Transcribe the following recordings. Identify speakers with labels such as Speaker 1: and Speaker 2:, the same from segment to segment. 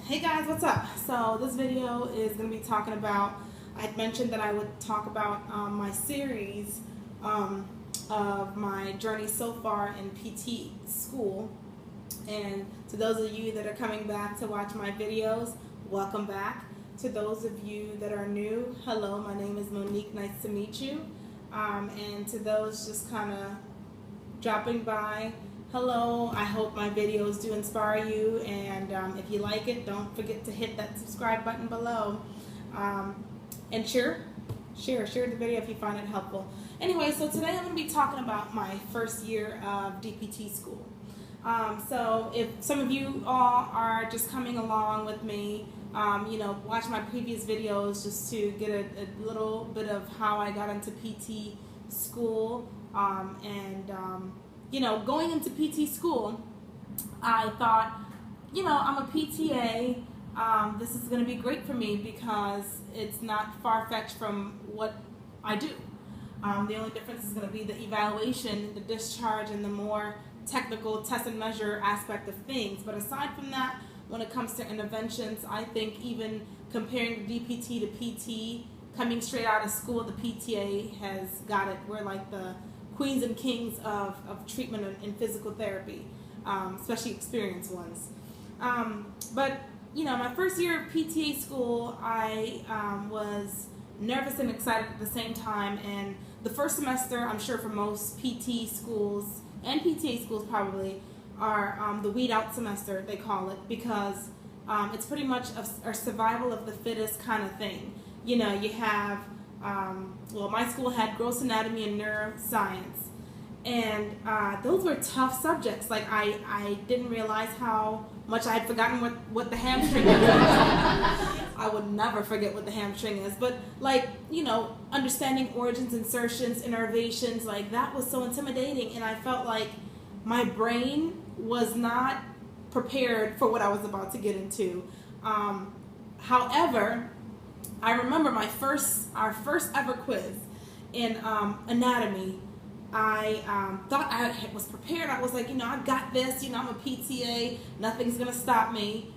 Speaker 1: Hey guys, what's up? So this video is going to be talking about, I'd mentioned that I would talk about my series of my journey so far in PT school. And to those of you that are coming back to watch my videos, welcome back. To those of you that are new, hello, my name is Monique, nice to meet you. And to those just kind of dropping by, hello, I hope my videos do inspire you, and if you like it, don't forget to hit that subscribe button below, and share the video if you find it helpful. Anyway, so today I'm going to be talking about my first year of DPT school. So if some of you all are just coming along with me, watch my previous videos just to get a little bit of how I got into PT school, going into PT school, I thought, I'm a PTA. This is going to be great for me because it's not far-fetched from what I do. The only difference is going to be the evaluation, the discharge, and the more technical test and measure aspect of things. But aside from that, when it comes to interventions, I think even comparing DPT to PT, coming straight out of school, the PTA has got it. We're like the queens and kings of treatment in physical therapy, especially experienced ones. But my first year of PTA school, I was nervous and excited at the same time. And the first semester, I'm sure for most PT schools and PTA schools probably, are the weed out semester, they call it, because it's pretty much a survival of the fittest kind of thing. You have my school had gross anatomy and neuroscience, and those were tough subjects. Like I didn't realize how much I had forgotten what the hamstring is. I would never forget what the hamstring is, but understanding origins, insertions, innervations, like that was so intimidating, and I felt like my brain was not prepared for what I was about to get into. However, I remember our first ever quiz in anatomy. I thought I was prepared. I was like, I got this. I'm a PTA. Nothing's gonna stop me.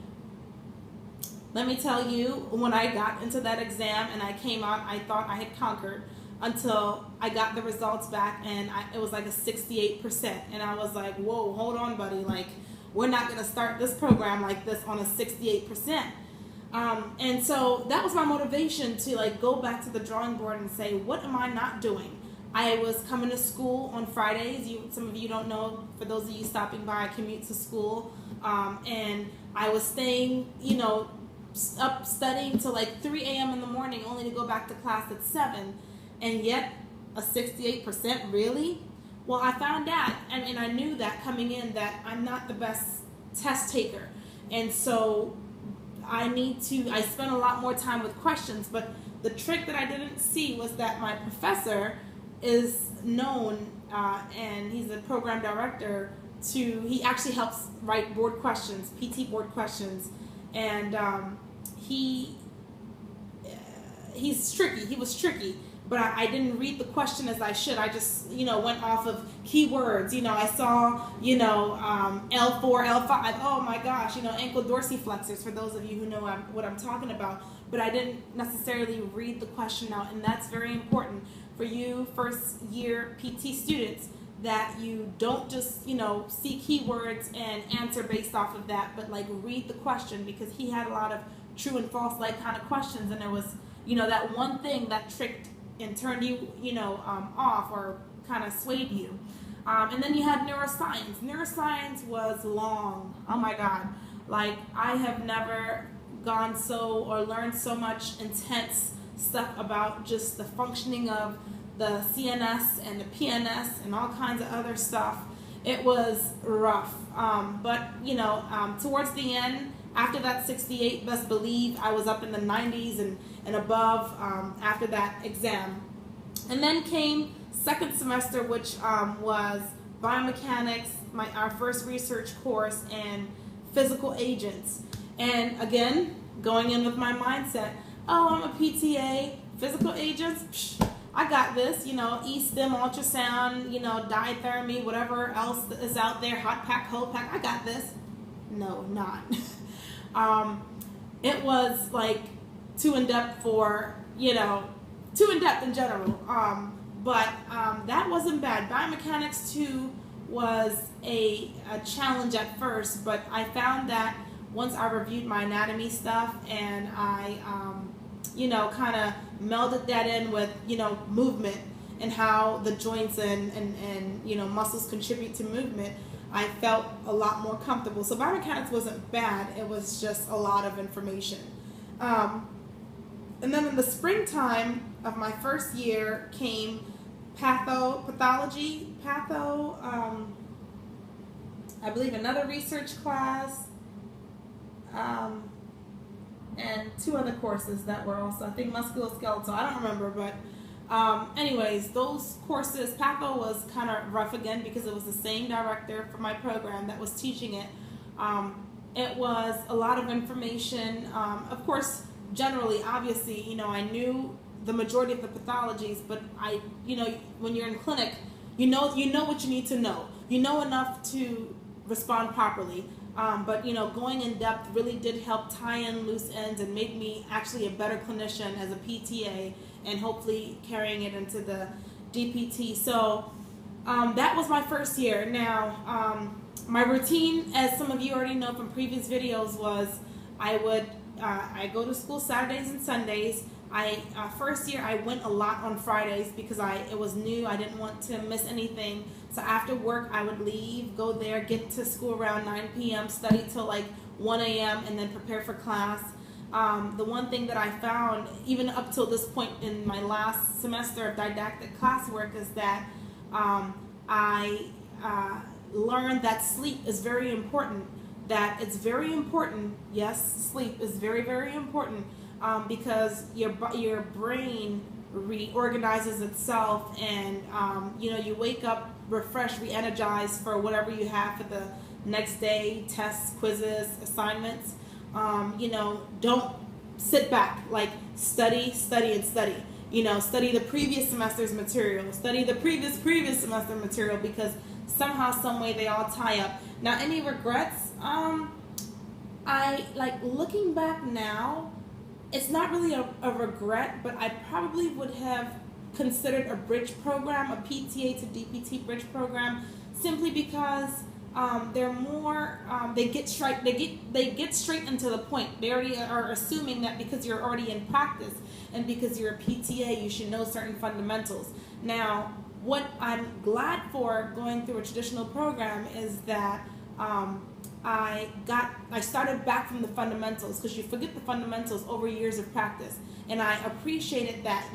Speaker 1: Let me tell you, when I got into that exam and I came out, I thought I had conquered until I got the results back, and it was like a 68%. And I was like, whoa, hold on, buddy. Like, we're not gonna start this program like this on a 68%. And so that was my motivation to go back to the drawing board and say, what am I not doing? I was coming to school on Fridays. Some of you don't know, for those of you stopping by, I commute to school. And I was staying, up studying till 3 a.m. in the morning, only to go back to class at 7. And yet a 68%, really? Well, I found out, and I knew that coming in, that I'm not the best test taker. And so I spent a lot more time with questions, but the trick that I didn't see was that my professor is known, and he's a program director, he actually helps write board questions, PT board questions, and he's tricky. He was tricky, but I didn't read the question as I should. I just, went off of keywords. I saw, L4, L5. Oh my gosh, ankle dorsiflexors, for those of you who know what I'm talking about. But I didn't necessarily read the question out, and that's very important for you first year PT students, that you don't just, see keywords and answer based off of that, but read the question, because he had a lot of true and false kind of questions, and there was, that one thing that tricked and turned you, off, or kind of swayed you. And then you had neuroscience. Neuroscience was long. Oh my God. I have never gone or learned so much intense stuff about just the functioning of the CNS and the PNS and all kinds of other stuff. It was rough. But towards the end, after that 68, best believe I was up in the 90s and above after that exam. And then came second semester, which was biomechanics, our first research course, and physical agents. And again, going in with my mindset, I'm a PTA, physical agents, psh, I got this, E-stim, ultrasound, diathermy, whatever else is out there, hot pack, cold pack, I got this. No, not. It was like too in depth for, too in depth in general. But that wasn't bad. Biomechanics 2 was a challenge at first, but I found that once I reviewed my anatomy stuff and I, kind of melded that in with, movement and how the joints and muscles contribute to movement, I felt a lot more comfortable. So biomechanics wasn't bad. It was just a lot of information. And then in the springtime of my first year came pathology, I believe another research class, and 2 other courses that were also, I think musculoskeletal, I don't remember, but anyways, those courses, patho was kind of rough again because it was the same director for my program that was teaching it. It was a lot of information. Of course, generally, obviously, I knew the majority of the pathologies, but when you're in clinic, you know what you need to know. You know enough to respond properly. But going in depth really did help tie in loose ends and make me actually a better clinician as a PTA, and hopefully carrying it into the DPT. So that was my first year. Now, my routine, as some of you already know from previous videos, was I go to school Saturdays and Sundays. First year I went a lot on Fridays because it was new. I didn't want to miss anything. So after work I would leave, go there, get to school around 9 p.m., study till like 1 a.m. and then prepare for class. The one thing that I found, even up till this point in my last semester of didactic classwork, is that I learned that sleep is very important. That it's very important. Yes, sleep is very, very important. Because your brain reorganizes itself, and you wake up refreshed, re-energized for whatever you have for the next day, tests, quizzes, assignments. Don't sit back, like study, and study. Study the previous semester's material, study the previous semester material, because somehow, some way they all tie up. Now, any regrets? I looking back now, it's not really a regret, but I probably would have considered a bridge program, a PTA to DPT bridge program, simply because they're more, they get straight into the point. They already are assuming that because you're already in practice and because you're a PTA, you should know certain fundamentals. Now, what I'm glad for going through a traditional program is that I started back from the fundamentals, because you forget the fundamentals over years of practice, and I appreciated that,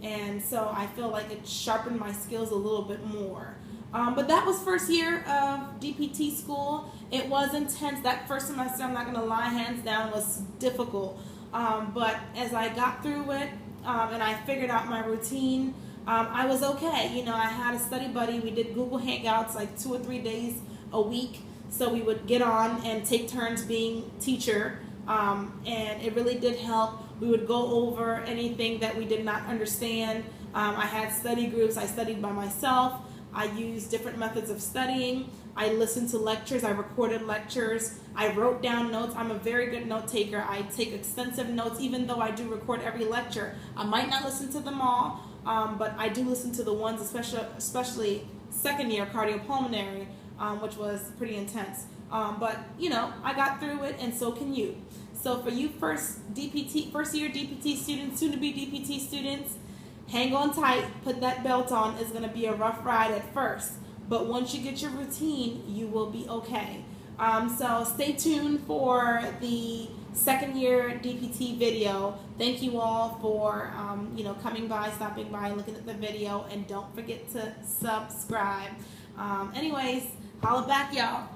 Speaker 1: and so I feel like it sharpened my skills a little bit more. But that was first year of DPT school. It was intense. That first semester, I'm not going to lie, hands down, was difficult. But as I got through it and I figured out my routine, I was okay. I had a study buddy. We did Google Hangouts like 2 or 3 days a week. So we would get on and take turns being teacher, and it really did help. We would go over anything that we did not understand. I had study groups. I studied by myself. I used different methods of studying. I listened to lectures. I recorded lectures. I wrote down notes. I'm a very good note taker. I take extensive notes, even though I do record every lecture. I might not listen to them all, but I do listen to the ones, especially second year cardiopulmonary, which was pretty intense. But I got through it, and so can you. So for you first year DPT students, soon to be DPT students, hang on tight, put that belt on. It's going to be a rough ride at first, but once you get your routine, you will be okay. So stay tuned for the second year DPT video. Thank you all for coming by, stopping by, looking at the video, and don't forget to subscribe. Anyways, holla back, y'all.